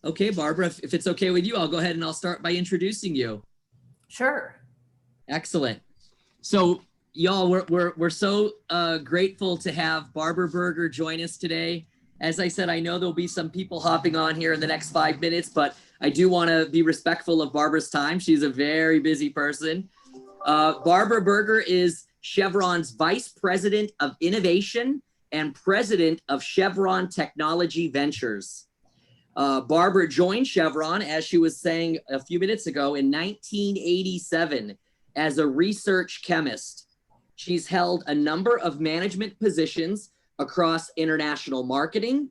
Okay, Barbara, if it's okay with you, I'll go ahead and I'll start by introducing you. Sure. Excellent. So y'all, we're so grateful to have Barbara Berger join us today. As I said, I know there'll be some people hopping on here in the next 5 minutes, but I do want to be respectful of Barbara's time. She's a very busy person. Barbara Berger is Chevron's Vice President of Innovation and President of Chevron Technology Ventures. Barbara joined Chevron, as she was saying a few minutes ago, in 1987 as a research chemist. She's held a number of management positions across international marketing,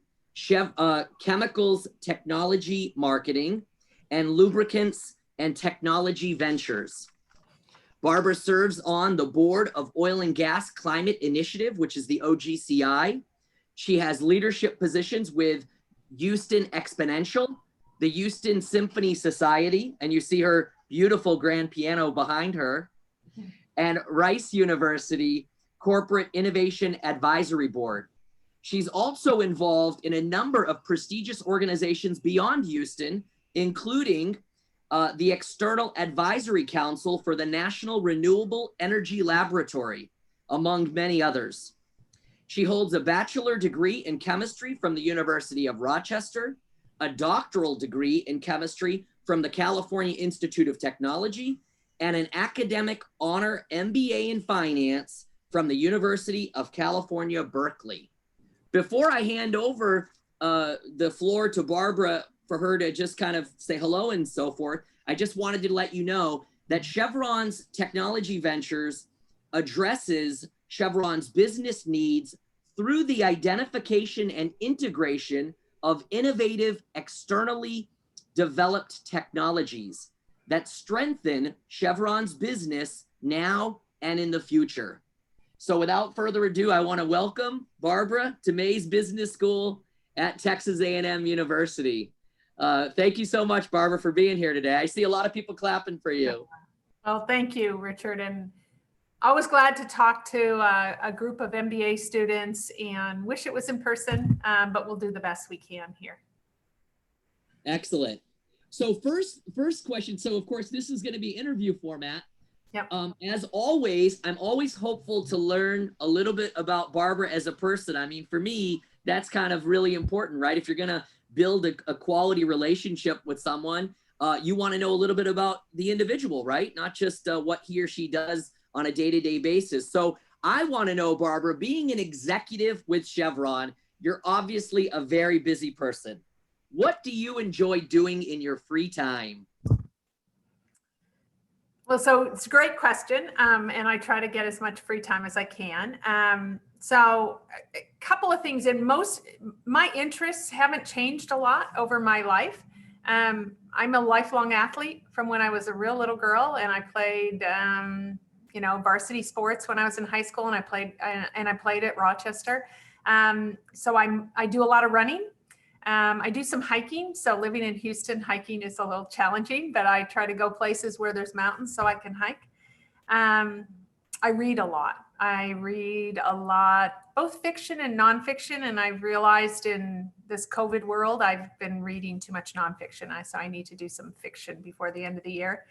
chemicals technology marketing, and lubricants and technology ventures. Barbara serves on the board of Oil and Gas Climate Initiative, which is the OGCI. She has leadership positions with Houston Exponential, the Houston Symphony Society, and you see her beautiful grand piano behind her, and Rice University Corporate Innovation Advisory Board. She's also involved in a number of prestigious organizations beyond Houston, including the External Advisory Council for the National Renewable Energy Laboratory, among many others. She holds a bachelor degree in chemistry from the University of Rochester, a doctoral degree in chemistry from the California Institute of Technology, and an academic honor MBA in finance from the University of California, Berkeley. Before I hand over the floor to Barbara for her to just kind of say hello and so forth, I just wanted to let you know that Chevron's Technology Ventures addresses Chevron's business needs through the identification and integration of innovative, externally developed technologies that strengthen Chevron's business now and in the future. So without further ado, I want to welcome Barbara to Mays Business School at Texas A&M University. Thank you so much, Barbara, for being here today. I see a lot of people clapping for you. Well, thank you, Richard. And always glad to talk to a group of MBA students and wish it was in person, but we'll do the best we can here. Excellent. So first question. So of course, this is going to be interview format. Yep. As always, I'm always hopeful to learn a little bit about Barbara as a person. I mean, for me, that's kind of really important, right? If you're going to build a quality relationship with someone, you want to know a little bit about the individual, right? Not just what he or she does on a day-to-day basis. So I want to know, Barbara, being an executive with Chevron, you're obviously a very busy person. What do you enjoy doing in your free time? Well, so it's a great question. And I try to get as much free time as I can. So a couple of things, and my interests haven't changed a lot over my life. I'm a lifelong athlete from when I was a real little girl, and I played, varsity sports when I was in high school, and I played at Rochester. So I do a lot of running. I do some hiking. So living in Houston, hiking is a little challenging, but I try to go places where there's mountains so I can hike. I read a lot. Both fiction and nonfiction. And I've realized in this COVID world, I've been reading too much nonfiction. So I need to do some fiction before the end of the year.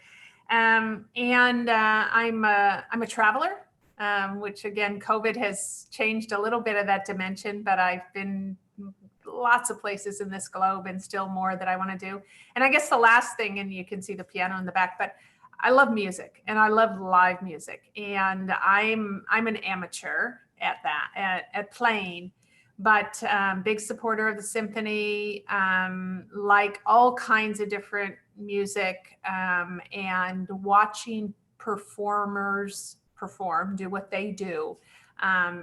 I'm a traveler, which again, COVID has changed a little bit of that dimension, but I've been lots of places in this globe and still more that I want to do. And I guess the last thing, and you can see the piano in the back, but I love music and I love live music. And I'm an amateur at that, at playing, but big supporter of the symphony, like all kinds of different music, and watching performers perform, do what they do,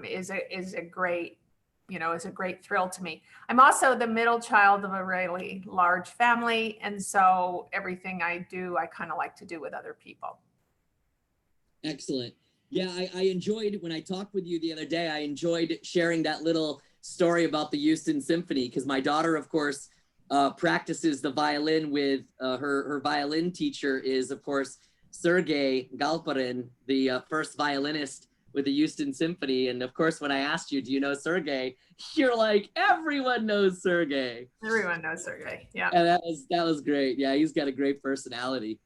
is a great thrill to me. I'm also the middle child of a really large family. And so everything I do, I kind of like to do with other people. Excellent. Yeah, I enjoyed, when I talked with you the other day, I enjoyed sharing that little story about the Houston Symphony, because my daughter, of course, practices the violin with her violin teacher is, of course, Sergei Galperin, the first violinist with the Houston Symphony. And of course, when I asked you, do you know Sergey? You're like, everyone knows Sergey. Everyone knows Sergey. Yeah. And that was great. Yeah, he's got a great personality.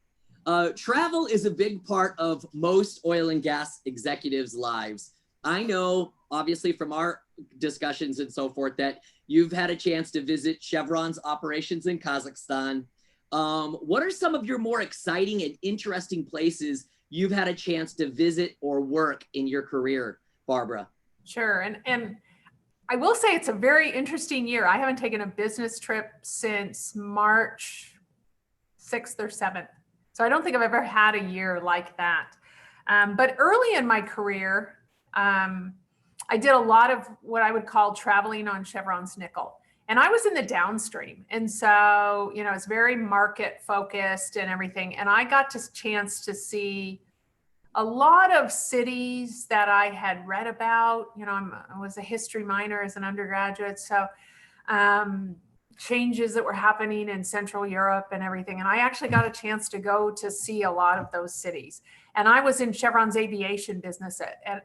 Travel is a big part of most oil and gas executives' lives. I know, obviously, from our discussions and so forth, that you've had a chance to visit Chevron's operations in Kazakhstan. What are some of your more exciting and interesting places you've had a chance to visit or work in your career, Barbara? Sure. And I will say it's a very interesting year. I haven't taken a business trip since March 6th or 7th. So I don't think I've ever had a year like that. But early in my career, I did a lot of what I would call traveling on Chevron's nickel. And I was in the downstream. And so, you know, it's very market focused and everything. And I got a chance to see a lot of cities that I had read about. You know, I was a history minor as an undergraduate. So changes that were happening in Central Europe and everything. And I actually got a chance to go to see a lot of those cities. And I was in Chevron's aviation business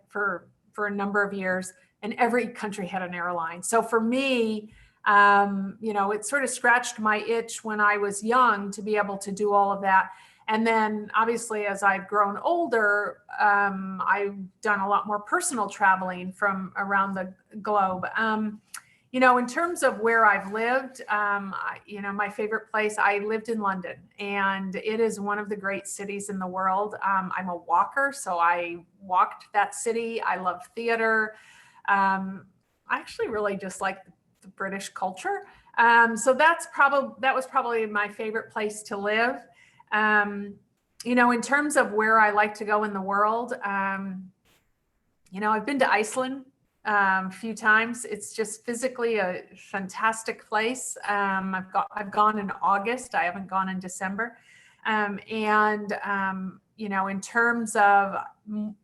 for a number of years, and every country had an airline. So for me, you know, it sort of scratched my itch when I was young to be able to do all of that. And then obviously, as I've grown older, I've done a lot more personal traveling from around the globe. You know, in terms of where I've lived, you know, my favorite place, I lived in London, and it is one of the great cities in the world. I'm a walker, so I walked that city. I love theater. I actually really just like the British culture. So that was probably my favorite place to live. You know, in terms of where I like to go in the world, you know, I've been to Iceland a few times. It's just physically a fantastic place. I've gone in August. I haven't gone in December. You know, in terms of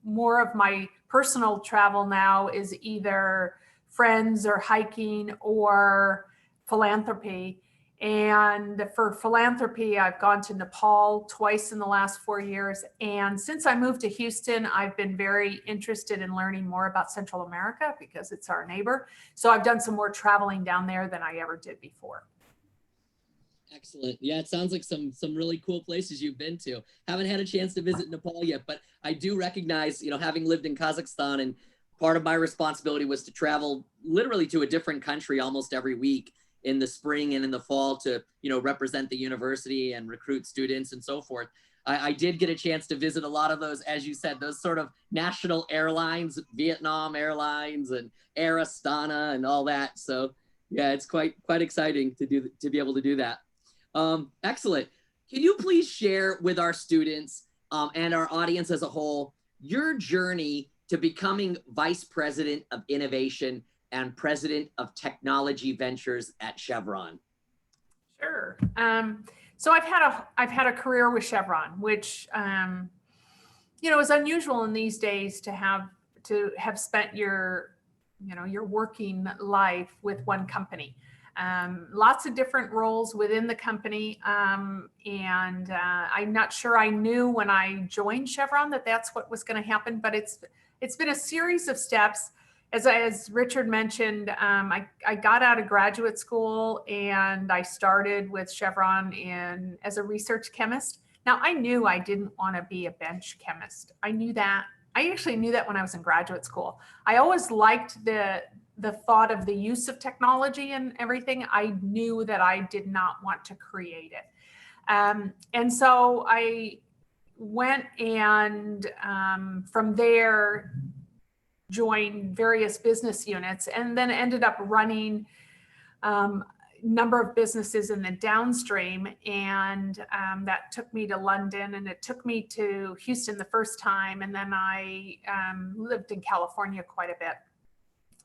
more of my personal travel now is either friends or hiking or philanthropy. And for philanthropy, I've gone to Nepal twice in the last 4 years. And since I moved to Houston, I've been very interested in learning more about Central America because it's our neighbor. So I've done some more traveling down there than I ever did before. Excellent. Yeah, it sounds like some really cool places you've been to. Haven't had a chance to visit Nepal yet, but I do recognize, you know, having lived in Kazakhstan, and part of my responsibility was to travel literally to a different country almost every week in the spring and in the fall to, you know, represent the university and recruit students and so forth. I did get a chance to visit a lot of those, as you said, those sort of national airlines, Vietnam Airlines and Air Astana and all that. So yeah, it's quite exciting to be able to do that. Excellent. Can you please share with our students and our audience as a whole your journey to becoming Vice President of Innovation and President of Technology Ventures at Chevron? Sure. So I've had a career with Chevron, which you know, is unusual in these days to have spent your working life with one company. Lots of different roles within the company, and I'm not sure I knew when I joined Chevron that that's what was going to happen. But it's been a series of steps. As Richard mentioned, I got out of graduate school and I started with Chevron as a research chemist. Now, I knew I didn't want to be a bench chemist. I knew that. I actually knew that when I was in graduate school. I always liked the thought of the use of technology and everything. I knew that I did not want to create it. And so I went and from there, joined various business units, and then ended up running number of businesses in the downstream. And that took me to London, and it took me to Houston the first time. And then I lived in California quite a bit.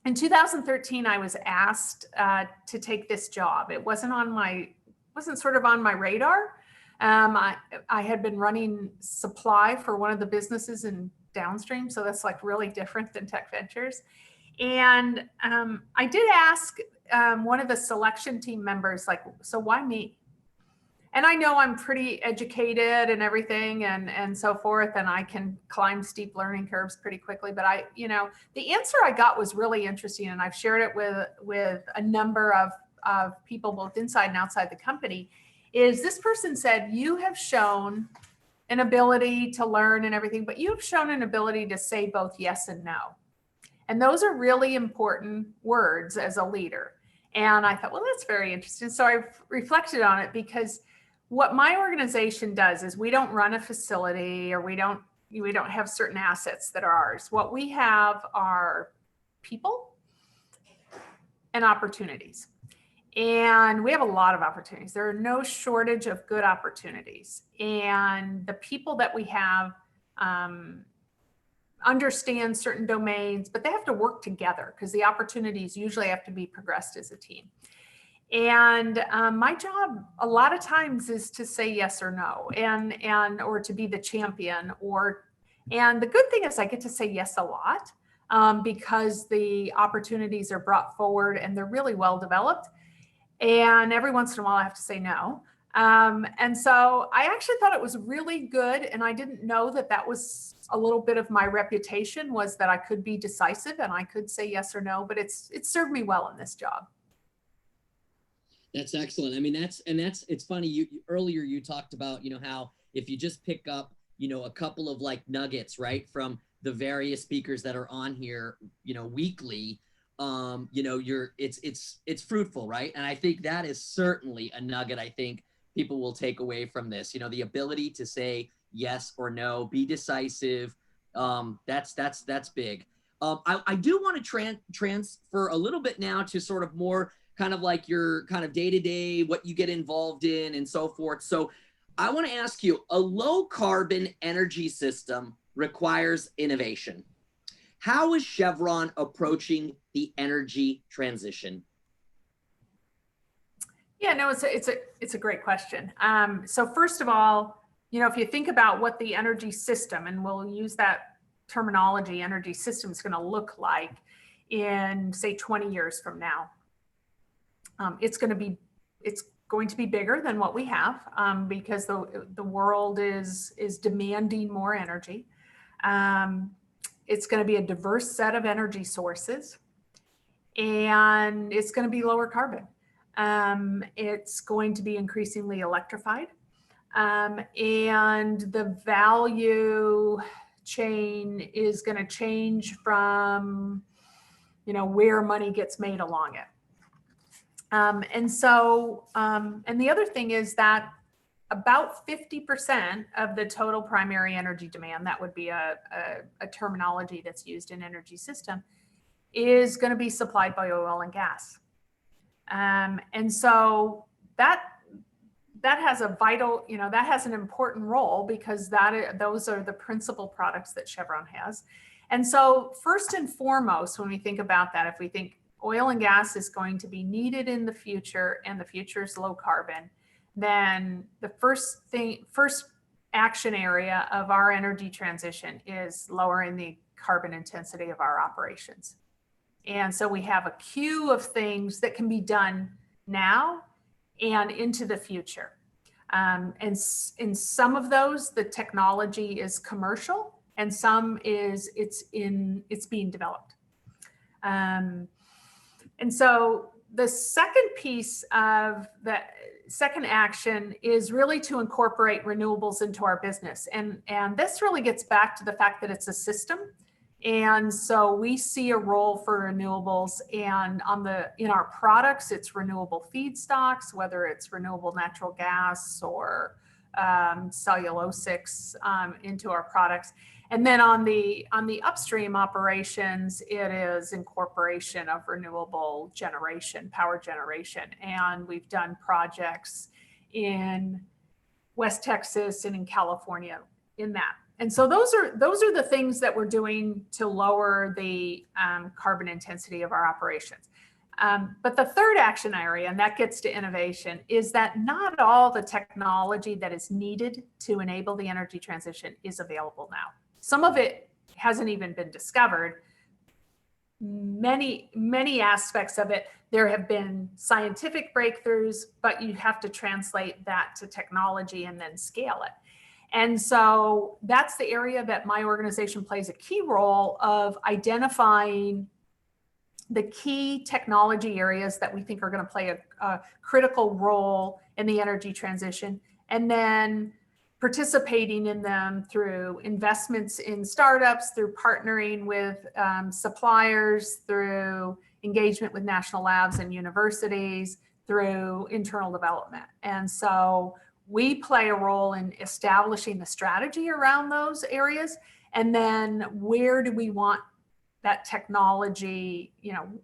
In 2013, I was asked to take this job. It wasn't sort of on my radar. I had been running supply for one of the businesses in downstream, so that's like really different than Tech Ventures. And I did ask one of the selection team members, like, so why me? And I know I'm pretty educated and everything and so forth, and I can climb steep learning curves pretty quickly. But the answer I got was really interesting, and I've shared it with a number of people both inside and outside the company. Is this person said, you have shown an ability to learn and everything, but you've shown an ability to say both yes and no. And those are really important words as a leader. And I thought, well, that's very interesting. So I reflected on it, because what my organization does is we don't run a facility, or we don't have certain assets that are ours. What we have are people and opportunities. And we have a lot of opportunities. There are no shortage of good opportunities. And the people that we have understand certain domains, but they have to work together, because the opportunities usually have to be progressed as a team. And my job a lot of times is to say yes or no, or to be the champion. And the good thing is I get to say yes a lot, because the opportunities are brought forward and they're really well developed. And every once in a while I have to say no. And so I actually thought it was really good. And I didn't know that was a little bit of my reputation, was that I could be decisive and I could say yes or no, but it's served me well in this job. That's excellent. I mean, it's funny. Earlier you talked about, how if you just pick up, a couple of like nuggets, right, from the various speakers that are on here, weekly, it's fruitful, right? And I think that is certainly a nugget I think people will take away from this. The ability to say yes or no, be decisive. That's big. I do want to transfer a little bit now to sort of more kind of like your kind of day-to-day, what you get involved in and so forth. So I want to ask you, a low carbon energy system requires innovation. How is Chevron approaching the energy transition? Yeah, no, it's a great question. So first of all, if you think about what the energy system, and we'll use that terminology, energy system is going to look like in, say, 20 years from now. It's going to be bigger than what we have, because the world is demanding more energy. It's going to be a diverse set of energy sources, and it's going to be lower carbon. It's going to be increasingly electrified, and the value chain is going to change from, where money gets made along it. And the other thing is that about 50% of the total primary energy demand, that would be a terminology that's used in energy system, is going to be supplied by oil and gas. And so that has a vital, that has an important role, because those are the principal products that Chevron has. And so first and foremost, when we think about that, if we think oil and gas is going to be needed in the future, and the future is low carbon, then the first action area of our energy transition is lowering the carbon intensity of our operations. And so we have a queue of things that can be done now and into the future. And in some of those, the technology is commercial, and some it's being developed. And so the second piece of the second action is really to incorporate renewables into our business. And this really gets back to the fact that it's a system. And so we see a role for renewables, and in our products, it's renewable feedstocks, whether it's renewable natural gas or cellulosics into our products. And then on the upstream operations, it is incorporation of renewable generation, power generation. And we've done projects in West Texas and in California in that. And so those are the things that we're doing to lower the carbon intensity of our operations. But the third action area, and that gets to innovation, is that not all the technology that is needed to enable the energy transition is available now. Some of it hasn't even been discovered, many aspects of it. There have been scientific breakthroughs, but you have to translate that to technology and then scale it. And so that's the area that my organization plays a key role of identifying the key technology areas that we think are going to play a critical role in the energy transition, and then participating in them through investments in startups, through partnering with suppliers, through engagement with national labs and universities, through internal development. And so we play a role in establishing the strategy around those areas. And then where do we want that technology,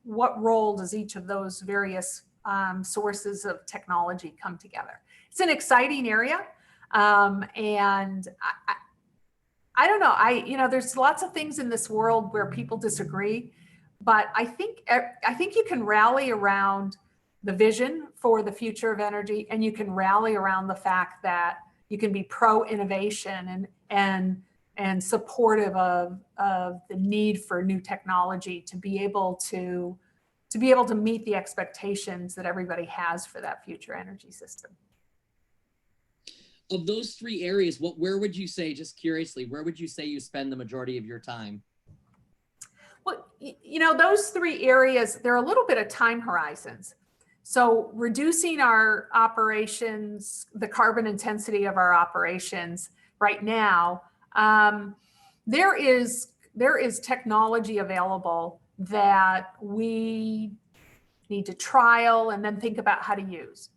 what role does each of those various sources of technology come together? It's an exciting area. And I don't know, there's lots of things in this world where people disagree, but I think you can rally around the vision for the future of energy, and you can rally around the fact that you can be pro innovation and supportive of the need for new technology to be able to meet the expectations that everybody has for that future energy system. Of those three areas, where would you say, just curiously, where would you say you spend the majority of your time? Well, those three areas, they're a little bit of time horizons. So reducing our operations, the carbon intensity of our operations right now, there is technology available that we need to trial and then think about how to use.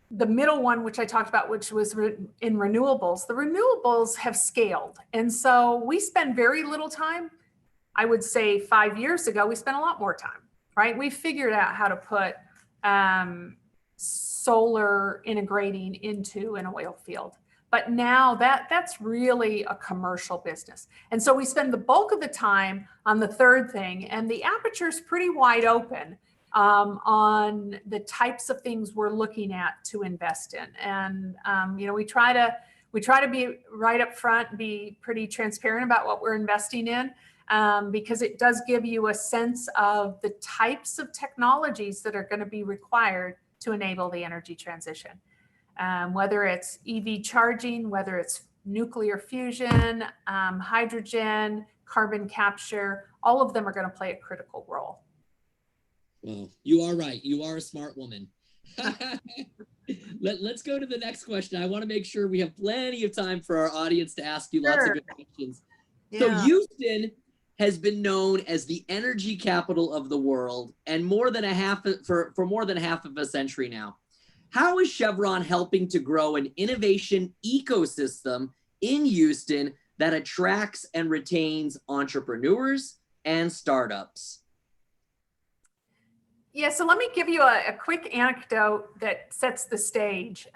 The middle one, which I talked about, which was in renewables, the renewables have scaled. And so we spend very little time. I would say 5 years ago, we spent a lot more time, right? We figured out how to put solar integrating into an oil field. But now that's really a commercial business. And so we spend the bulk of the time on the third thing, and the aperture is pretty wide open on the types of things we're looking at to invest in. And we try to be right up front, be pretty transparent about what we're investing in, because it does give you a sense of the types of technologies that are going to be required to enable the energy transition. Whether it's EV charging, whether it's nuclear fusion, hydrogen, carbon capture, all of them are going to play a critical role. Well, you are right. You are a smart woman. Let's go to the next question. I want to make sure we have plenty of time for our audience to ask you lots of good questions. Yeah. So Houston has been known as the energy capital of the world, and for more than half of a century now. How is Chevron helping to grow an innovation ecosystem in Houston that attracts and retains entrepreneurs and startups? Yeah, so let me give you a quick anecdote that sets the stage.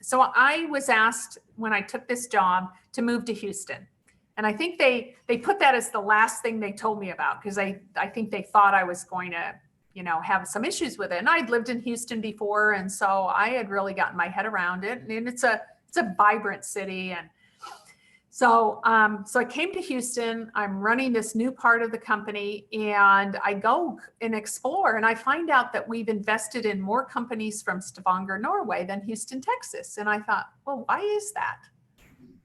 So I was asked when I took this job to move to Houston. And I think they put that as the last thing they told me about, because I think they thought I was going to have some issues with it. And I'd lived in Houston before, and so I had really gotten my head around it. And it's a vibrant city. And so I came to Houston. I'm running this new part of the company, and I go and explore, and I find out that we've invested in more companies from Stavanger, Norway than Houston, Texas. And I thought, well, why is that?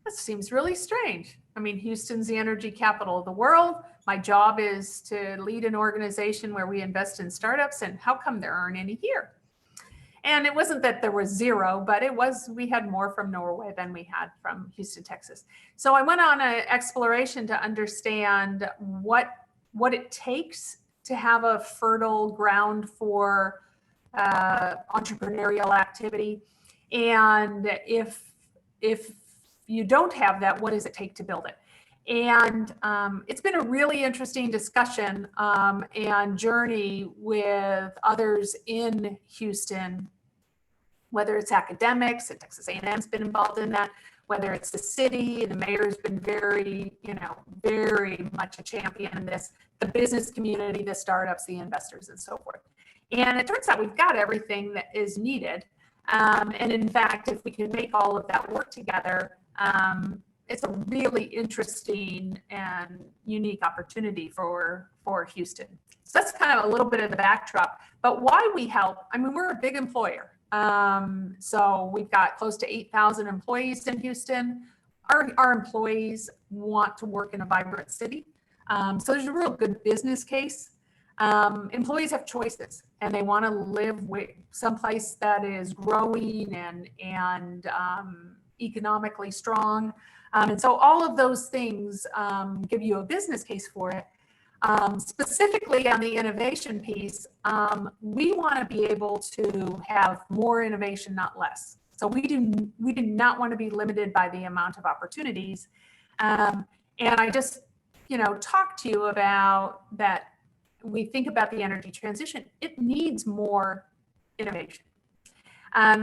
That seems really strange. I mean, Houston's the energy capital of the world. My job is to lead an organization where we invest in startups, and how come there aren't any here? And it wasn't that there was zero, but we had more from Norway than we had from Houston, Texas. So I went on an exploration to understand what it takes to have a fertile ground for entrepreneurial activity. And if you don't have that, what does it take to build it? And it's been a really interesting discussion and journey with others in Houston, whether it's academics, and Texas A&M's been involved in that, whether it's the city, the mayor's been very much a champion in this, the business community, the startups, the investors, and so forth. And it turns out we've got everything that is needed. And in fact, if we can make all of that work together, it's a really interesting and unique opportunity for Houston. So that's kind of a little bit of the backdrop. But why we help, I mean, we're a big employer. So we've got close to 8,000 employees in Houston. Our employees want to work in a vibrant city. So there's a real good business case. Employees have choices, and they want to live with someplace that is growing and economically strong. And so all of those things give you a business case for it. Specifically on the innovation piece, we want to be able to have more innovation, not less. So we do not want to be limited by the amount of opportunities. And I just, talk to you about that. We think about the energy transition. It needs more innovation.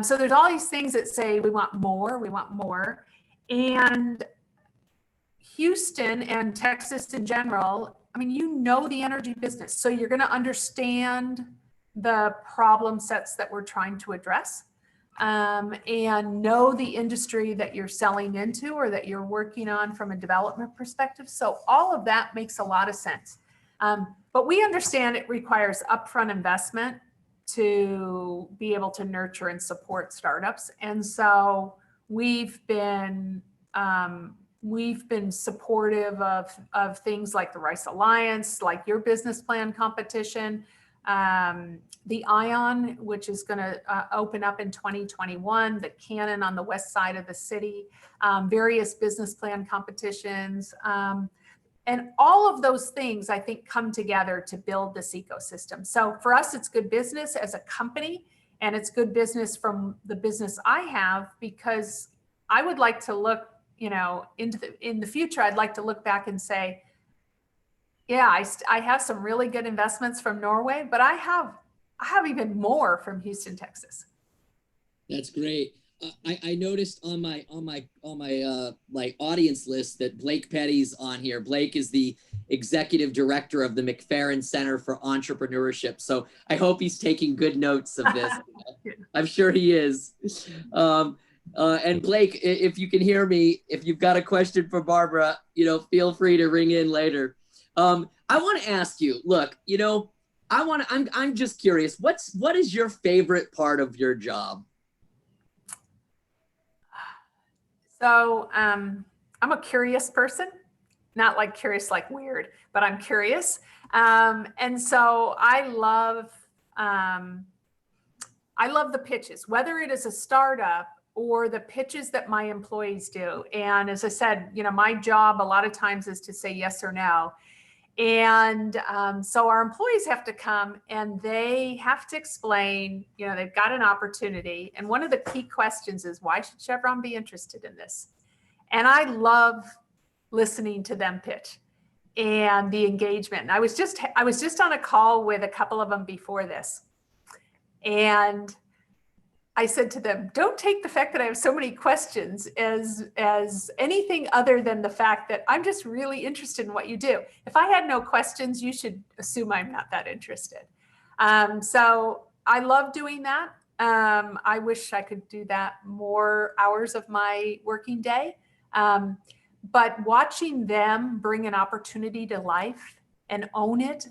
So there's all these things that say we want more. And Houston and Texas in general, I mean, the energy business. So you're going to understand the problem sets that we're trying to address, and know the industry that you're selling into or that you're working on from a development perspective. So all of that makes a lot of sense. But we understand it requires upfront investment to be able to nurture and support startups. And so we've been supportive of things like the Rice Alliance, like your business plan competition, the ION, which is going to open up in 2021, the Cannon on the west side of the city, various business plan competitions. And all of those things, I think, come together to build this ecosystem. So for us, it's good business as a company, and it's good business from the business I have, because I would like to look, in the future, I'd like to look back and say, yeah, I have some really good investments from Norway, but I have even more from Houston, Texas. That's great. I noticed on my like audience list that Blake Petty's on here. Blake is the executive director of the McFerrin Center for Entrepreneurship. So I hope he's taking good notes of this. I'm sure he is. And Blake, if you can hear me, if you've got a question for Barbara, feel free to ring in later. I want to ask you, look, I'm just curious, what is your favorite part of your job? So I'm a curious person, not like curious, like weird, but I'm curious. And so I love the pitches, whether it is a startup or the pitches that my employees do. And as I said, my job a lot of times is to say yes or no. And so our employees have to come and they have to explain, they've got an opportunity. And one of the key questions is, why should Chevron be interested in this? And I love listening to them pitch and the engagement. And I was just on a call with a couple of them before this. And I said to them, don't take the fact that I have so many questions as anything other than the fact that I'm just really interested in what you do. If I had no questions, you should assume I'm not that interested. So I love doing that. I wish I could do that more hours of my working day. But watching them bring an opportunity to life and own it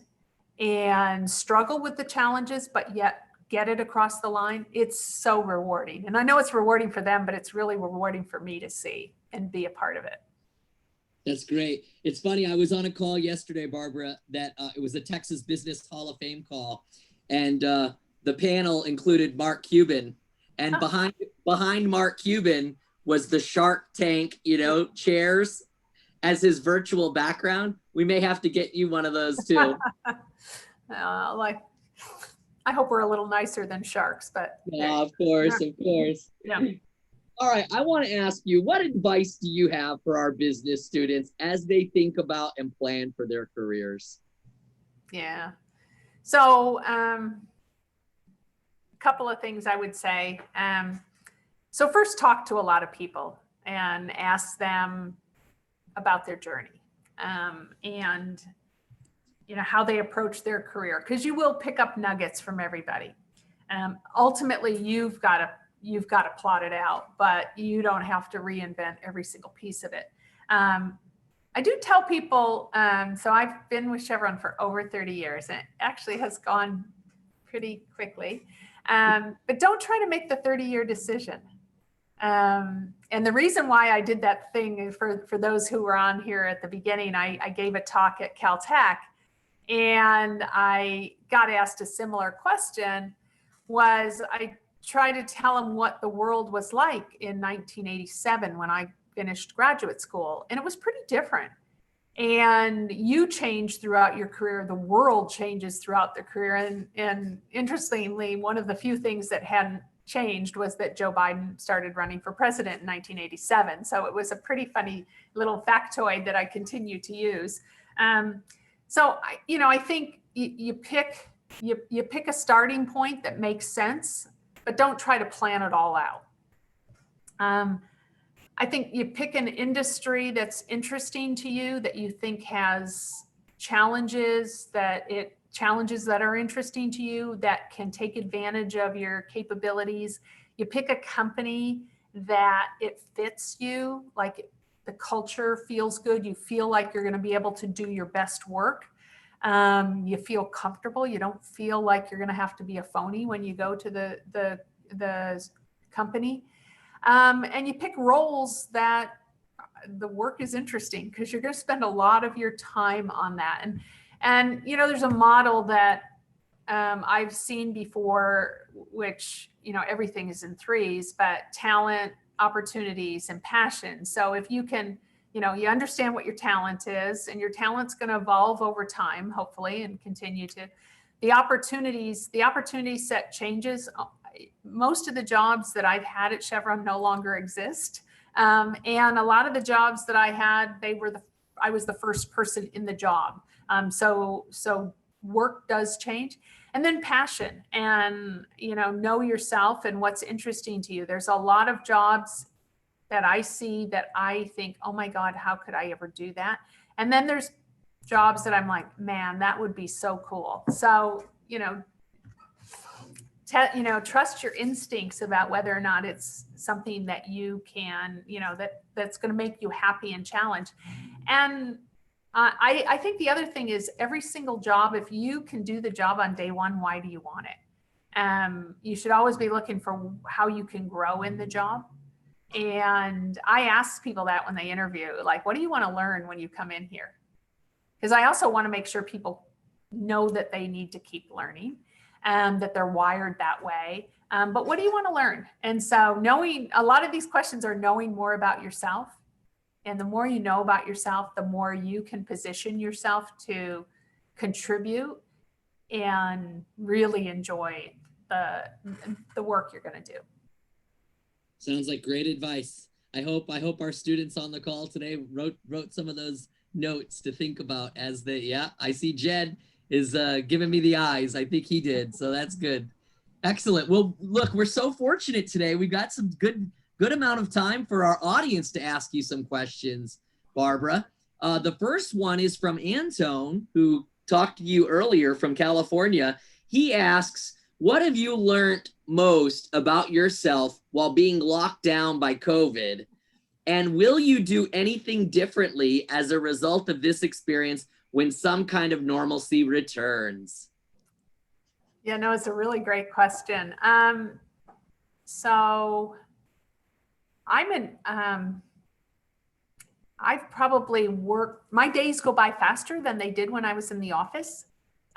and struggle with the challenges, but yet get it across the line, it's so rewarding. And I know it's rewarding for them, but it's really rewarding for me to see and be a part of it. That's great. It's funny, I was on a call yesterday, Barbara, that it was a Texas Business Hall of Fame call. And the panel included Mark Cuban. And behind Mark Cuban was the Shark Tank, chairs as his virtual background. We may have to get you one of those too. I hope we're a little nicer than sharks, but. Yeah, of course. Yeah. All right. I want to ask you, what advice do you have for our business students as they think about and plan for their careers? Yeah. So a couple of things I would say. So first, talk to a lot of people and ask them about their journey and how they approach their career, because you will pick up nuggets from everybody. Ultimately, you've got to plot it out, but you don't have to reinvent every single piece of it. I do tell people, so I've been with Chevron for over 30 years, and it actually has gone pretty quickly. But don't try to make the 30-year decision. And the reason why I did that thing, for those who were on here at the beginning, I gave a talk at Caltech, and I got asked a similar question, was I tried to tell them what the world was like in 1987 when I finished graduate school, and it was pretty different. And you change throughout your career, the world changes throughout the career. And interestingly, one of the few things that hadn't changed was that Joe Biden started running for president in 1987. So it was a pretty funny little factoid that I continue to use. So I think you pick a starting point that makes sense, but don't try to plan it all out. I think you pick an industry that's interesting to you, that you think has challenges that are interesting to you, that can take advantage of your capabilities. You pick a company that it fits you, like the culture feels good. You feel like you're going to be able to do your best work. You feel comfortable. You don't feel like you're going to have to be a phony when you go to the company. And you pick roles that the work is interesting, because you're going to spend a lot of your time on that. And there's a model that I've seen before, which, everything is in threes, but talent, opportunities, and passion. So if you can, you understand what your talent is, and your talent's going to evolve over time, hopefully, and continue to. The opportunity set changes. Most of the jobs that I've had at Chevron no longer exist. And a lot of the jobs that I had, I was the first person in the job. So work does change. And then passion, and, know yourself and what's interesting to you. There's a lot of jobs that I see that I think, oh my God, how could I ever do that? And then there's jobs that I'm like, man, that would be so cool. So, trust your instincts about whether or not it's something that you can, that's going to make you happy and challenge. And I think the other thing is, every single job, if you can do the job on day one, why do you want it? You should always be looking for how you can grow in the job. And I ask people that when they interview, like, what do you want to learn when you come in here? Because I also want to make sure people know that they need to keep learning, that they're wired that way. But what do you want to learn? And so a lot of these questions are knowing more about yourself. And the more you know about yourself, the more you can position yourself to contribute and really enjoy the work you're going to do. Sounds like great advice. I hope our students on the call today wrote some of those notes to think about as I see Jed is giving me the eyes. I think he did. So that's good. Excellent. Well, look, we're so fortunate today. We've got some good amount of time for our audience to ask you some questions, Barbara. The first one is from Antone, who talked to you earlier from California. He asks, what have you learned most about yourself while being locked down by COVID? And will you do anything differently as a result of this experience when some kind of normalcy returns? Yeah, no, it's a really great question. So I've probably my days go by faster than they did when I was in the office.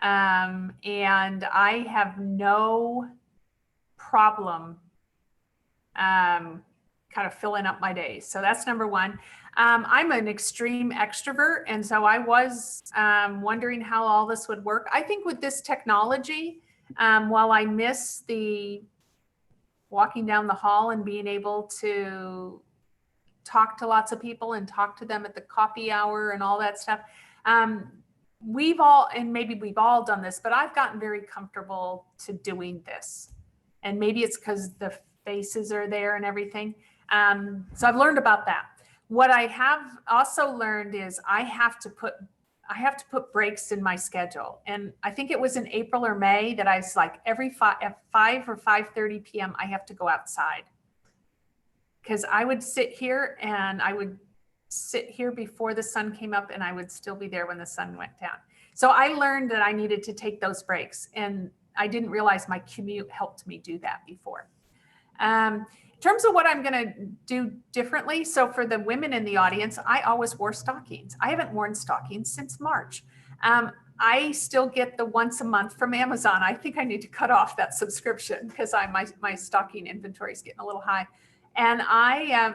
And I have no problem kind of filling up my days. So that's number one. I'm an extreme extrovert. And so I was wondering how all this would work. I think with this technology, while I miss the walking down the hall and being able to talk to lots of people and talk to them at the coffee hour and all that stuff, we've all done this, but I've gotten very comfortable to doing this. And maybe it's because the faces are there and everything. So I've learned about that. What I have also learned is I have to put breaks in my schedule. And I think it was in April or May that I was like, at 5 or 5:30 p.m., I have to go outside. Because I would sit here and I would sit here before the sun came up and I would still be there when the sun went down. So I learned that I needed to take those breaks, and I didn't realize my commute helped me do that before. In terms of what I'm going to do differently, so for the women in the audience, I always wore stockings. I haven't worn stockings since March. I still get the once a month from Amazon. I think I need to cut off that subscription because my stocking inventory is getting a little high. And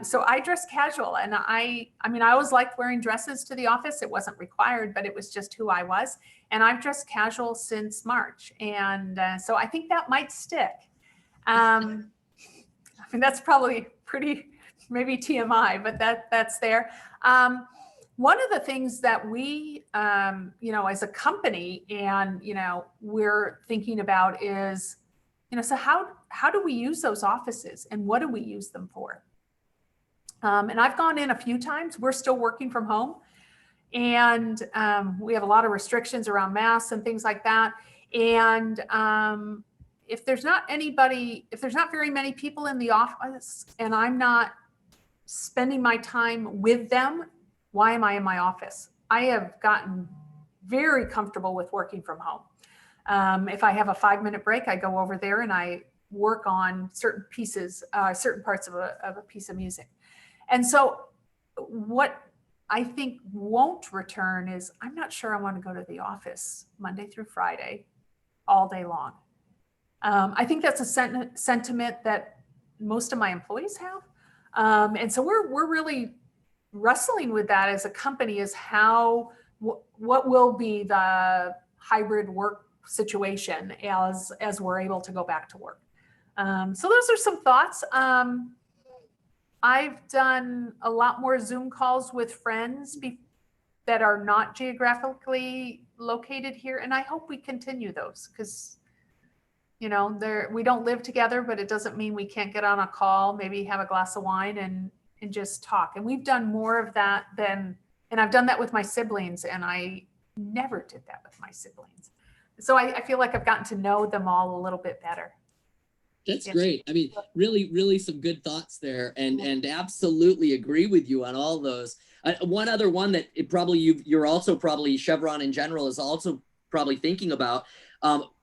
so I dress casual, and I mean, I always liked wearing dresses to the office. It wasn't required, but it was just who I was. And I've dressed casual since March. And so I think that might stick. I mean, that's probably pretty, maybe TMI, but that's there. One of the things that we, as a company and, we're thinking about is, so how do we use those offices and what do we use them for? And I've gone in a few times. We're still working from home, and we have a lot of restrictions around masks and things like that. And if there's not very many people in the office and I'm not spending my time with them, why am I in my office? I have gotten very comfortable with working from home. If I have a 5-minute break, I go over there and I work on certain parts of a piece of music. And so what I think won't return is, I'm not sure I want to go to the office Monday through Friday all day long. I think that's a sentiment that most of my employees have. And so we're really wrestling with that as a company, is what will be the hybrid work situation as we're able to go back to work. So those are some thoughts. I've done a lot more Zoom calls with friends that are not geographically located here, and I hope we continue those, because we don't live together, but it doesn't mean we can't get on a call, maybe have a glass of wine and just talk. And we've done more of that and I've done that with my siblings, and I never did that with my siblings. So I feel like I've gotten to know them all a little bit better. That's great. I mean, really, really some good thoughts there, and absolutely agree with you on all those. One other one that you're also probably, Chevron in general is also probably thinking about.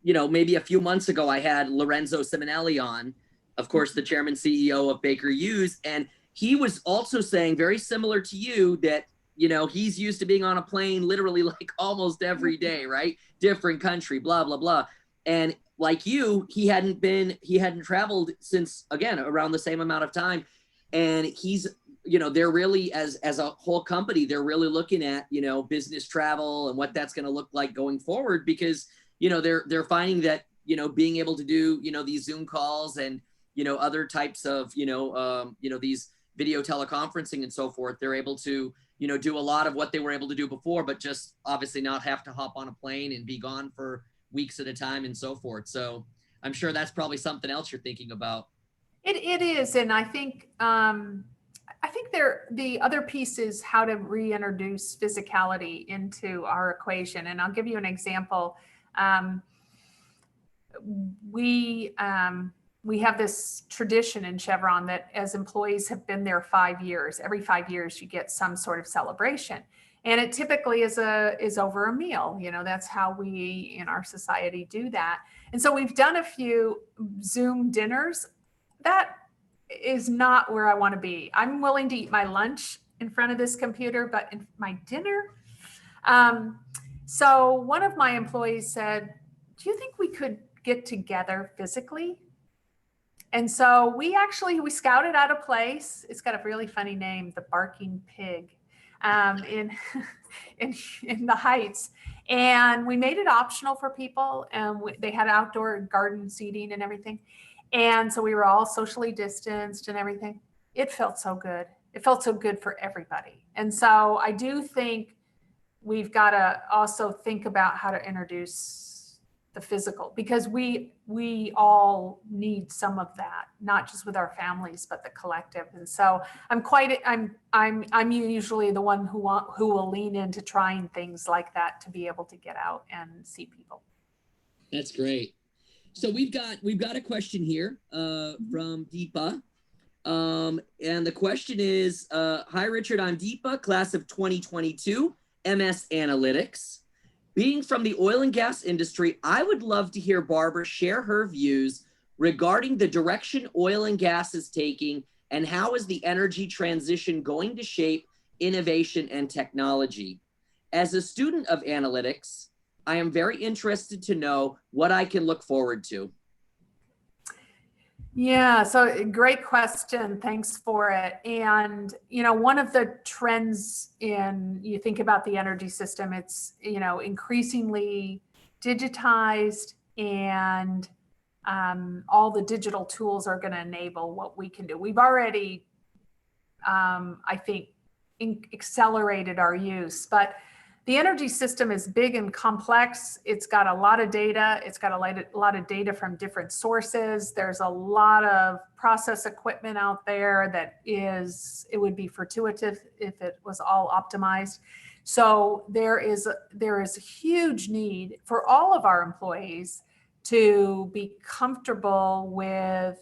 Maybe a few months ago, I had Lorenzo Simonelli on, of course, the chairman CEO of Baker Hughes, and he was also saying, very similar to you, that he's used to being on a plane literally like almost every day, right? Different country, blah, blah, blah. And like you, he hadn't traveled since, again, around the same amount of time. And he's, they're really, as a whole company, they're really looking at, business travel and what that's going to look like going forward, because, they're finding that, being able to do, these Zoom calls and, other types of, these video teleconferencing and so forth, they're able to, do a lot of what they were able to do before, but just obviously not have to hop on a plane and be gone for weeks at a time and so forth. So I'm sure that's probably something else you're thinking about. It is. And I think the other piece is how to reintroduce physicality into our equation. And I'll give you an example. We have this tradition in Chevron that as employees have been there 5 years, every 5 years you get some sort of celebration. And it typically is over a meal. That's how we in our society do that. And so we've done a few Zoom dinners. That is not where I want to be. I'm willing to eat my lunch in front of this computer, but in my dinner. So one of my employees said, "Do you think we could get together physically?" And so we scouted out a place. It's got a really funny name, the Barking Pig, in the Heights. And we made it optional for people. And they had outdoor garden seating and everything. And so we were all socially distanced and everything. It felt so good. It felt so good for everybody. And so I do think we've got to also think about how to introduce the physical, because we all need some of that, not just with our families, but the collective. And so I'm usually the one who will lean into trying things like that to be able to get out and see people. That's great. So we've got a question here from Deepa. And the question is, hi, Richard, I'm Deepa, class of 2022, MS Analytics. Being from the oil and gas industry, I would love to hear Barbara share her views regarding the direction oil and gas is taking and how is the energy transition going to shape innovation and technology. As a student of analytics, I am very interested to know what I can look forward to. Yeah, so great question. Thanks for it. And, you know, one of the trends you think about the energy system, it's, you know, increasingly digitized, and all the digital tools are going to enable what we can do. We've already, I think, accelerated our use, but the energy system is big and complex. It's got a lot of data. It's got a lot of data from different sources. There's a lot of process equipment out there that it would be fortuitous if it was all optimized. So there is a huge need for all of our employees to be comfortable with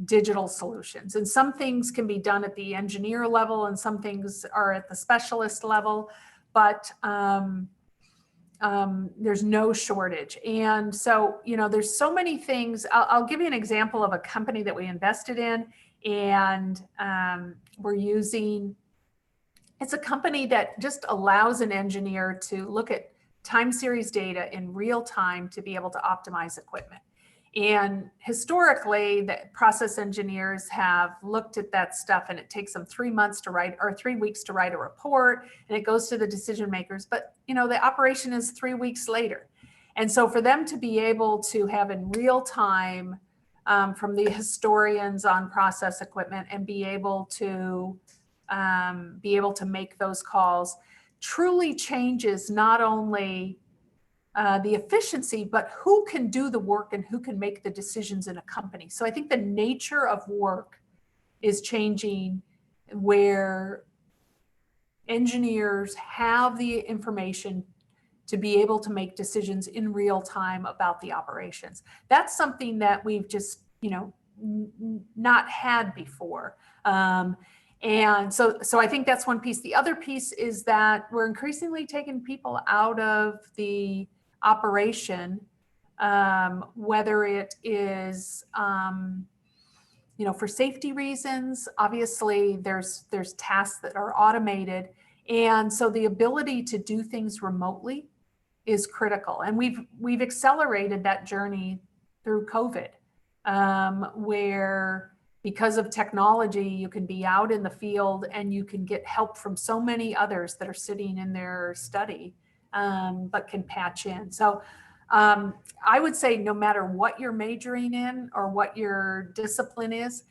digital solutions. And some things can be done at the engineer level and some things are at the specialist level. But there's no shortage. And so, you know, there's so many things. I'll give you an example of a company that we invested in, and it's a company that just allows an engineer to look at time series data in real time to be able to optimize equipment. And historically, the process engineers have looked at that stuff, and it takes them 3 months to write, or 3 weeks to write a report, and it goes to the decision makers. But, you know, the operation is 3 weeks later. And so for them to be able to have in real time from the historians on process equipment and be able to make those calls truly changes not only the efficiency, but who can do the work and who can make the decisions in a company. So I think the nature of work is changing, where engineers have the information to be able to make decisions in real time about the operations. That's something that we've just, you know, not had before. And so I think that's one piece. The other piece is that we're increasingly taking people out of the operation, whether it is, you know, for safety reasons. Obviously, there's tasks that are automated, and so the ability to do things remotely is critical. And we've accelerated that journey through COVID, where because of technology, you can be out in the field and you can get help from so many others that are sitting in their study, but can patch in. So I would say no matter what you're majoring in or what your discipline is,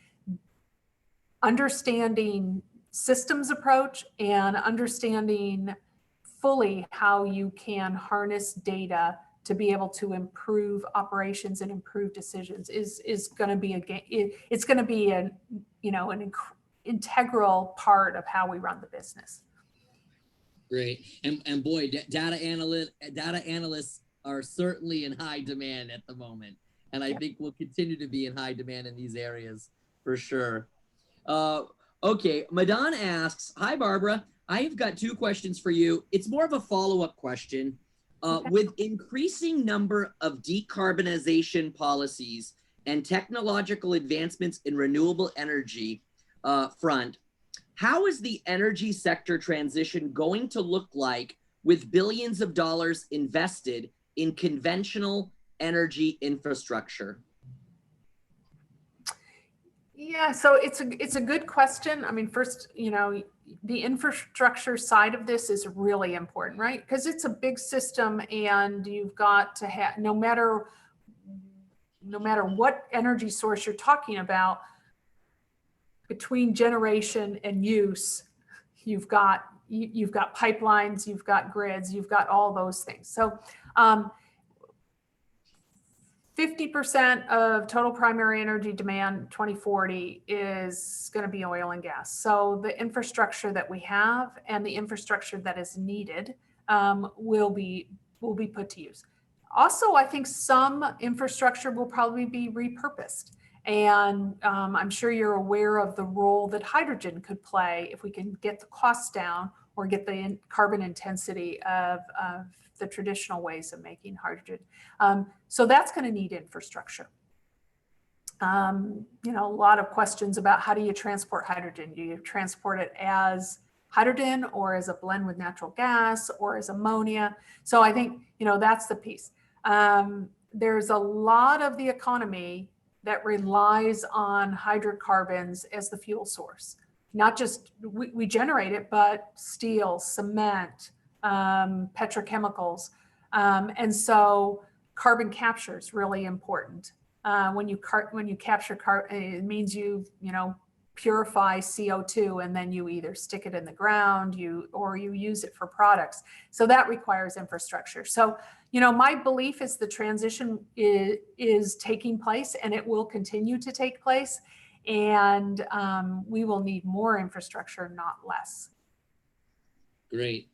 understanding systems approach and understanding fully how you can harness data to be able to improve operations and improve decisions is going to be it's going to be an integral part of how we run the business. Great. And boy, data analysts are certainly in high demand at the moment. And I think we'll continue to be in high demand in these areas for sure. Okay, Madan asks, hi, Barbara. I've got 2 questions for you. It's more of a follow-up question. Okay. With increasing number of decarbonization policies and technological advancements in renewable energy front, how is the energy sector transition going to look like with billions of dollars invested in conventional energy infrastructure? Yeah, so it's a good question. I mean, first, you know, the infrastructure side of this is really important, right? Because it's a big system, and you've got to have, no matter what energy source you're talking about, between generation and use, you've got pipelines, you've got grids, you've got all those things. So 50% of total primary energy demand 2040 is going to be oil and gas. So the infrastructure that we have and the infrastructure that is needed will be put to use. Also, I think some infrastructure will probably be repurposed. And I'm sure you're aware of the role that hydrogen could play if we can get the costs down or get the carbon intensity of the traditional ways of making hydrogen. So that's going to need infrastructure. You know, a lot of questions about how do you transport hydrogen? Do you transport it as hydrogen or as a blend with natural gas or as ammonia? So I think, you know, that's the piece. There's a lot of the economy that relies on hydrocarbons as the fuel source. Not just we generate it, but steel, cement, petrochemicals. And so carbon capture is really important. When you capture carbon, it means you purify CO2 and then you either stick it in the ground, or you use it for products. So that requires infrastructure. So, you know, my belief is the transition is taking place and it will continue to take place. And we will need more infrastructure, not less. Great.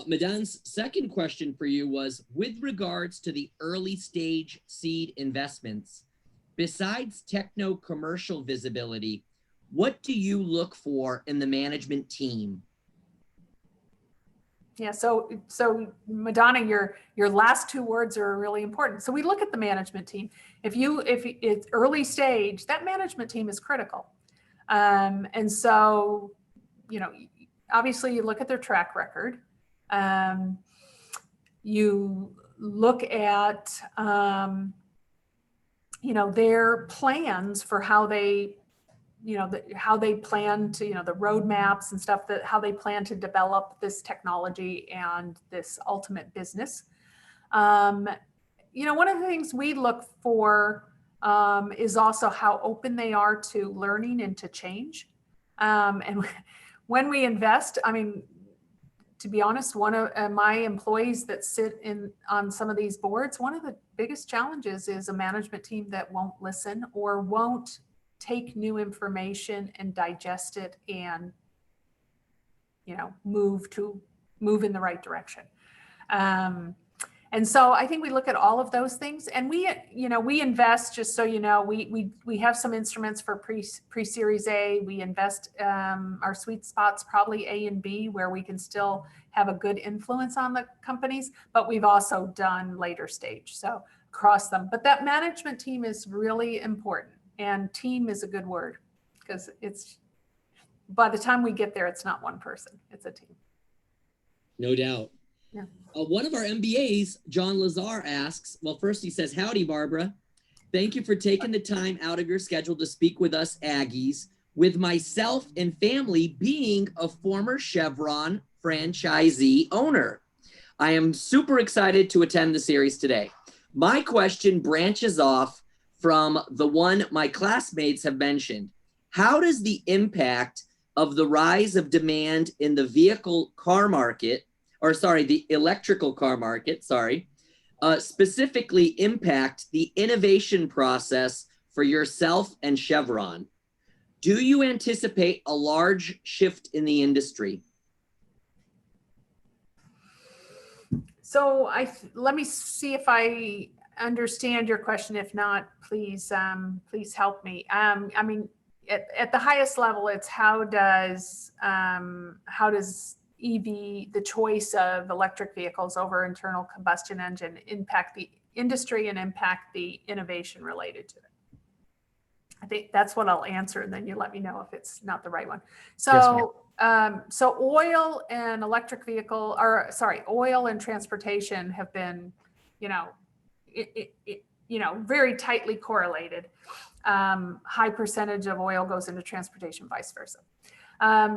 Madan's second question for you was, with regards to the early stage seed investments, besides techno-commercial visibility, what do you look for in the management team? Yeah, so Madonna, your last two words are really important. So we look at the management team. If it's early stage, that management team is critical. And so, you know, obviously you look at their track record. You look at, you know, their plans for how they, you know, how they plan to, you know, the roadmaps and stuff, that how they plan to develop this technology and this ultimate business. You know, one of the things we look for is also how open they are to learning and to change. And when we invest, I mean, to be honest, one of my employees that sit on some of these boards, one of the biggest challenges is a management team that won't listen or won't take new information and digest it and, you know, move in the right direction. And so I think we look at all of those things, and we invest, just so you know, we have some instruments for pre-series A. We invest, our sweet spots probably A and B, where we can still have a good influence on the companies, but we've also done later stage, so across them. But that management team is really important, and team is a good word, because it's, by the time we get there, it's not one person, it's a team. No doubt. Yeah. One of our MBAs, John Lazar, asks, well, first he says, howdy, Barbara. Thank you for taking the time out of your schedule to speak with us Aggies. With myself and family being a former Chevron franchisee owner, I am super excited to attend the series today. My question branches off from the one my classmates have mentioned. How does the impact of the rise of demand in the the electrical car market, specifically impact the innovation process for yourself and Chevron? Do you anticipate a large shift in the industry? So let me see if I understand your question. If not, please help me. I mean, at the highest level, it's how does EV, the choice of electric vehicles over internal combustion engine, impact the industry and impact the innovation related to it? I think that's what I'll answer, and then you let me know if it's not the right one. So, yes, so oil and electric vehicle, or sorry, oil and transportation have been, very tightly correlated. High percentage of oil goes into transportation, vice versa.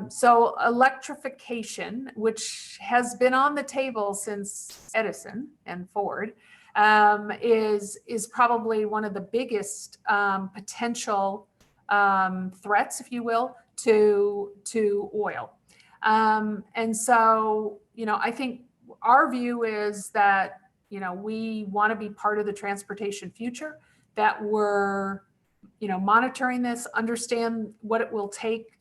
So electrification, which has been on the table since Edison and Ford, is probably one of the biggest potential threats, if you will, to oil. And so, I think our view is that, we want to be part of the transportation future, that we're monitoring this, understand what it will take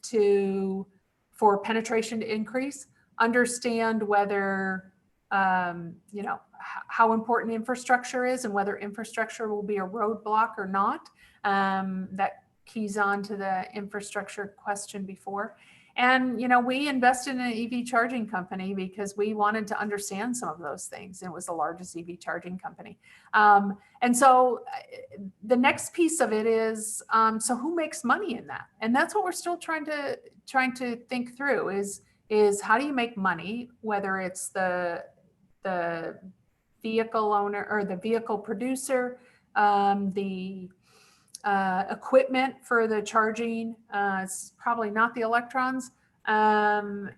for penetration to increase, understand whether you know, how important infrastructure is and whether infrastructure will be a roadblock or not. That keys on to the infrastructure question before. And, you know, we invested in an EV charging company because we wanted to understand some of those things. It was the largest EV charging company. And so the next piece of it is, so who makes money in that? And that's what we're still trying to think through is how do you make money, whether it's the vehicle owner or the vehicle producer, the equipment for the charging, it's probably not the electrons, or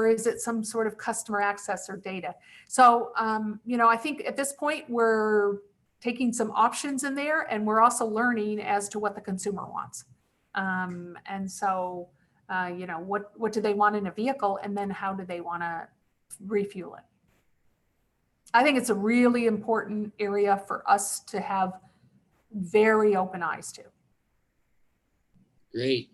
is it some sort of customer access or data? So, you know, I think at this point we're taking some options in there, and we're also learning as to what the consumer wants. And so, you know, what do they want in a vehicle, and then how do they want to refuel it? I think it's a really important area for us to have very open eyes to. Great.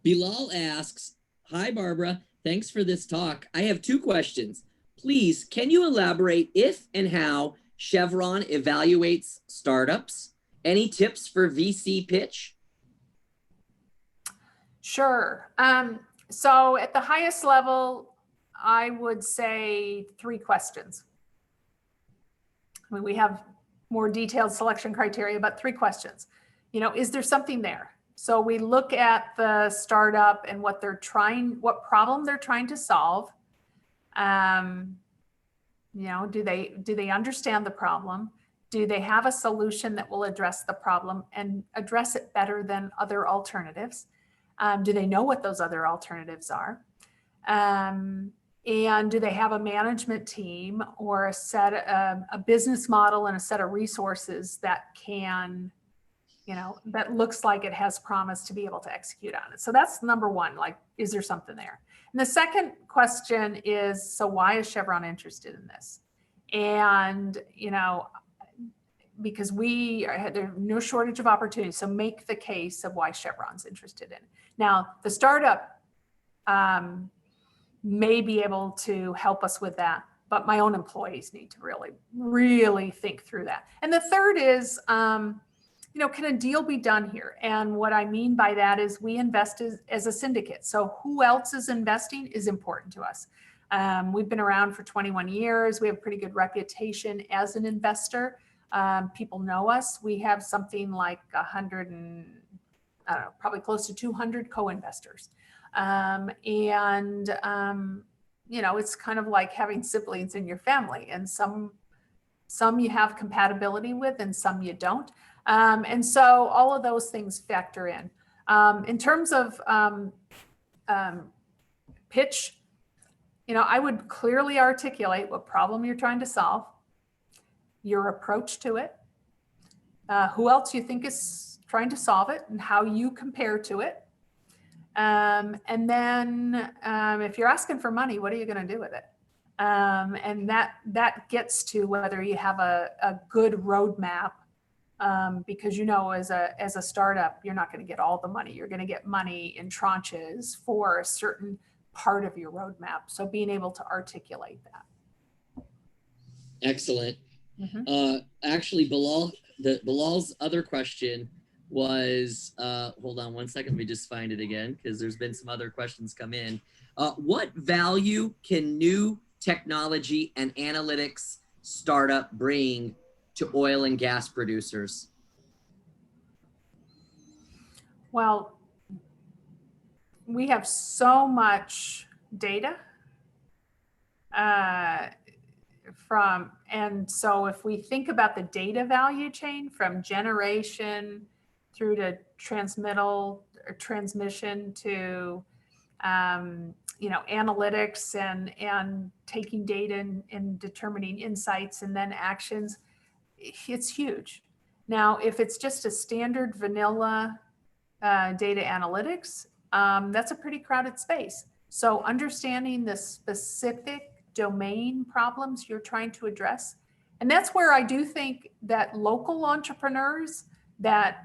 Bilal asks, hi, Barbara. Thanks for this talk. I have 2 questions. Please, can you elaborate if and how Chevron evaluates startups? Any tips for VC pitch? Sure. So at the highest level, I would say 3 questions. I mean, we have more detailed selection criteria, but 3 questions. You know, is there something there? So we look at the startup and what problem they're trying to solve. You know, do they understand the problem? Do they have a solution that will address the problem and address it better than other alternatives? Do they know what those other alternatives are? And do they have a management team or a business model and a set of resources that can, you know, that looks like it has promise to be able to execute on it? So that's number 1, like, is there something there? And the second question is, so why is Chevron interested in this? And, you know, because there's no shortage of opportunities. So make the case of why Chevron's interested in it. Now, the startup may be able to help us with that, but my own employees need to really, really think through that. And the third is, you know, can a deal be done here? And what I mean by that is we invest as a syndicate. So who else is investing is important to us. We've been around for 21 years. We have a pretty good reputation as an investor. People know us. We have something like 100 and I don't know, probably close to 200 co-investors. You know, it's kind of like having siblings in your family, and some you have compatibility with and some you don't. And so all of those things factor in. In terms of pitch, you know, I would clearly articulate what problem you're trying to solve, your approach to it, who else you think is trying to solve it, and how you compare to it. And then if you're asking for money, what are you going to do with it? And that gets to whether you have a good roadmap, because, you know, as a startup, you're not going to get all the money. You're going to get money in tranches for a certain part of your roadmap. So being able to articulate that. Excellent. Mm-hmm. Actually, Bilal's other question was, hold on 1 second, let me just find it again, because there's been some other questions come in. What value can new technology and analytics startup bring to oil and gas producers? Well, we have so much data and so if we think about the data value chain from generation through to transmittal or transmission to you know, analytics and taking data and determining insights and then actions, it's huge. Now, if it's just a standard vanilla data analytics, that's a pretty crowded space. So understanding the specific domain problems you're trying to address, and that's where I do think that local entrepreneurs that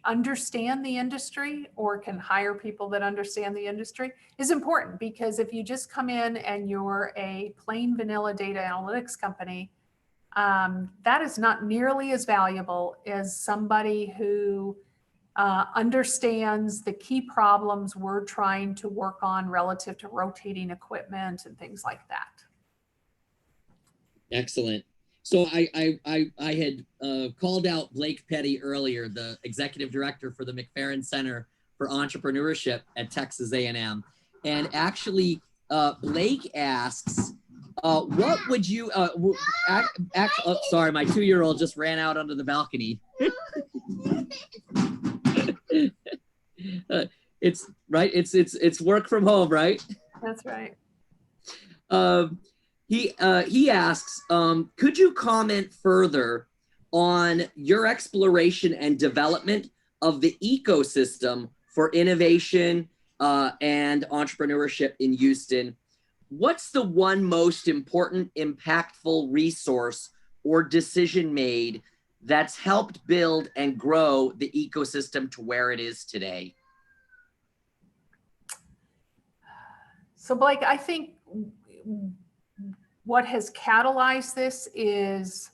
understand the industry or can hire people that understand the industry is important, because if you just come in and you're a plain vanilla data analytics company, that is not nearly as valuable as somebody who understands the key problems we're trying to work on relative to rotating equipment and things like that. Excellent. So I had called out Blake Petty earlier, the executive director for the McFerrin Center for Entrepreneurship at Texas A&M. And actually, Blake asks, what would you, sorry, my 2-year-old just ran out onto the balcony. It's right. It's work from home, right? That's right. He asks, could you comment further on your exploration and development of the ecosystem for innovation and entrepreneurship in Houston? What's the one most important, impactful resource or decision made that's helped build and grow the ecosystem to where it is today? So Blake, I think what has catalyzed this is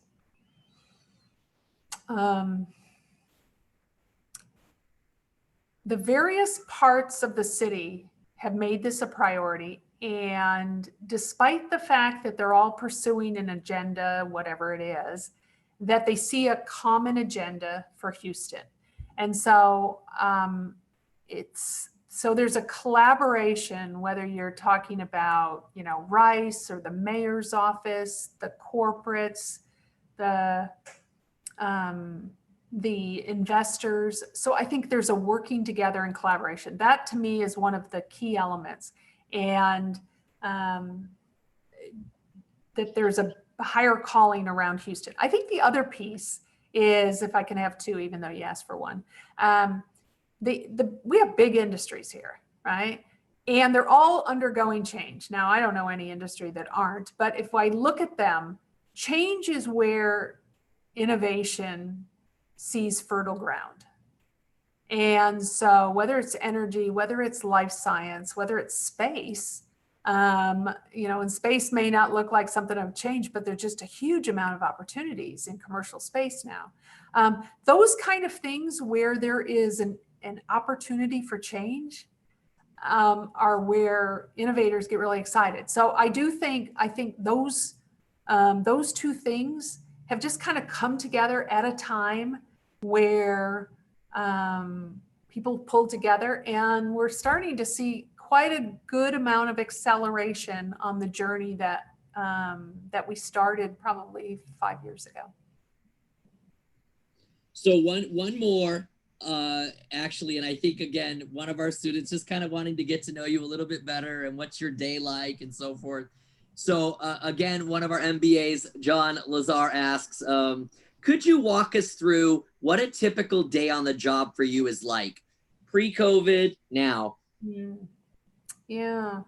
the various parts of the city have made this a priority. And despite the fact that they're all pursuing an agenda, whatever it is, that they see a common agenda for Houston. And so so there's a collaboration, whether you're talking about, Rice or the mayor's office, the corporates, the investors. So I think there's a working together and collaboration. That to me is one of the key elements. And that there's a higher calling around Houston. I think the other piece is, if I can have two, even though you asked for one, we have big industries here, right? And they're all undergoing change. Now, I don't know any industry that aren't, but if I look at them, change is where innovation sees fertile ground. And so whether it's energy, whether it's life science, whether it's space, and space may not look like something of change, but there's just a huge amount of opportunities in commercial space now. Those kind of things where there is an opportunity for change are where innovators get really excited. So I think those two things have just kind of come together at a time where people pulled together, and we're starting to see quite a good amount of acceleration on the journey that we started probably 5 years ago. So one more, actually, and I think, again, one of our students just kind of wanting to get to know you a little bit better and what's your day like and so forth. So again, one of our MBAs, John Lazar, asks, could you walk us through what a typical day on the job for you is like, pre-COVID, now? Yeah.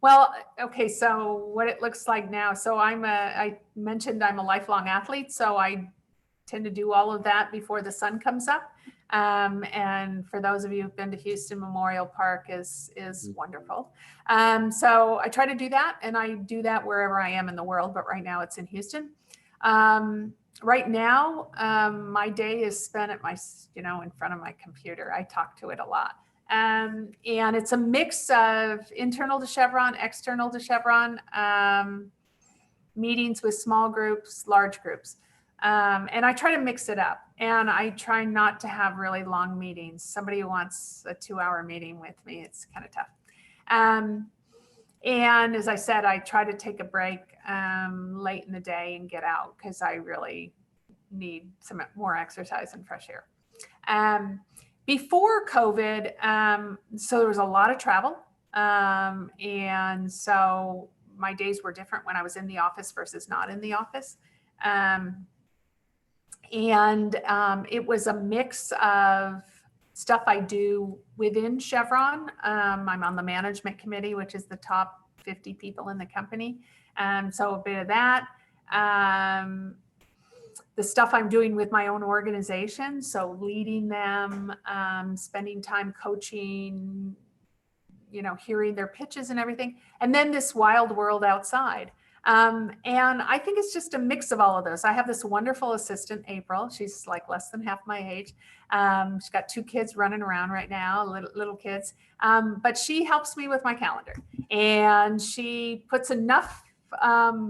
Well, okay. So what it looks like now. So I mentioned I'm a lifelong athlete. So I tend to do all of that before the sun comes up. And for those of you who've been to Houston, Memorial Park is wonderful. So I try to do that, and I do that wherever I am in the world, but right now it's in Houston. Right now, my day is spent at in front of my computer. I talk to it a lot. And it's a mix of internal to Chevron, external to Chevron, meetings with small groups, large groups. And I try to mix it up, and I try not to have really long meetings. Somebody who wants a 2-hour meeting with me, it's kind of tough. And as I said, I try to take a break late in the day and get out, because I really need some more exercise and fresh air. Before COVID, so there was a lot of travel. And so my days were different when I was in the office versus not in the office. It was a mix of stuff I do within Chevron. I'm on the management committee, which is the top 50 people in the company. So a bit of that. the stuff I'm doing with my own organization. So leading them, spending time coaching, hearing their pitches and everything. And then this wild world outside. And I think it's just a mix of all of those. I have this wonderful assistant, April. She's like less than half my age. She's got 2 kids running around right now, little kids. But she helps me with my calendar, and she puts enough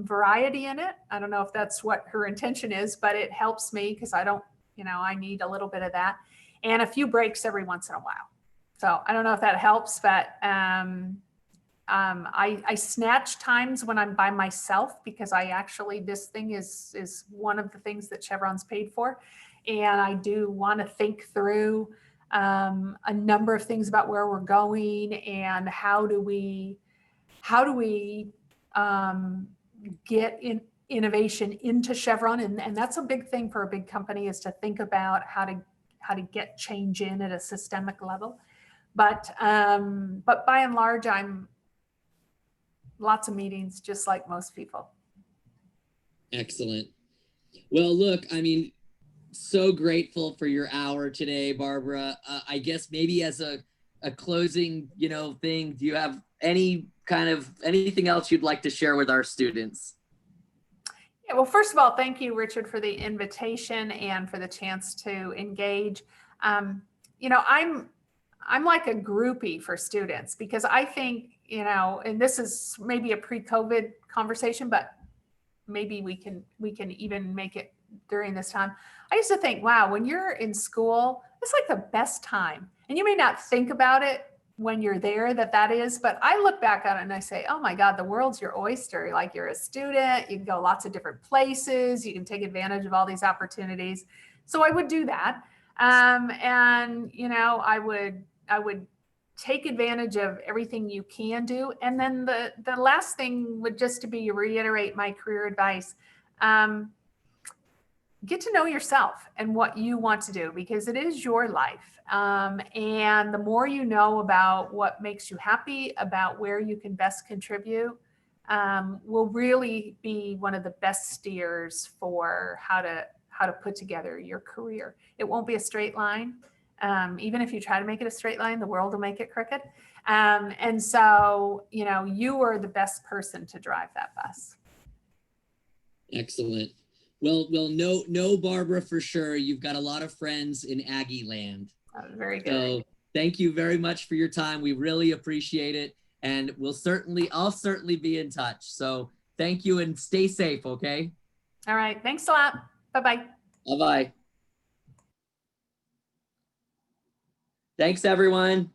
variety in it. I don't know if that's what her intention is, but it helps me because I don't, I need a little bit of that, and a few breaks every once in a while. So I don't know if that helps, but I snatch times when I'm by myself, because this thing is one of the things that Chevron's paid for. And I do want to think through a number of things about where we're going and how do we get innovation into Chevron. And that's a big thing for a big company, is to think about how to get change in at a systemic level. But by and large, I'm lots of meetings, just like most people. Excellent. Well, look, I mean, so grateful for your hour today, Barbara. I guess maybe as a closing, thing, do you have anything else you'd like to share with our students? Yeah, well, first of all, thank you, Richard, for the invitation and for the chance to engage. I'm like a groupie for students, because I think, and this is maybe a pre-COVID conversation, but maybe we can even make it during this time. I used to think, wow, when you're in school, it's like the best time. And you may not think about it when you're there that is, but I look back on it and I say, oh my God, the world's your oyster. Like, you're a student, you can go lots of different places, you can take advantage of all these opportunities. So I would do that. And, I would take advantage of everything you can do. And then the last thing would just to be reiterate my career advice. Get to know yourself and what you want to do, because it is your life. And the more you know about what makes you happy, about where you can best contribute, will really be one of the best steers for how to put together your career. It won't be a straight line. Even if you try to make it a straight line, the world will make it crooked. And so, you are the best person to drive that bus. Excellent. Well, no, Barbara, for sure. You've got a lot of friends in Aggie land. Very good. So thank you very much for your time. We really appreciate it. And I'll certainly be in touch. So thank you, and stay safe. Okay. All right. Thanks a lot. Bye-bye. Bye-bye. Thanks, everyone.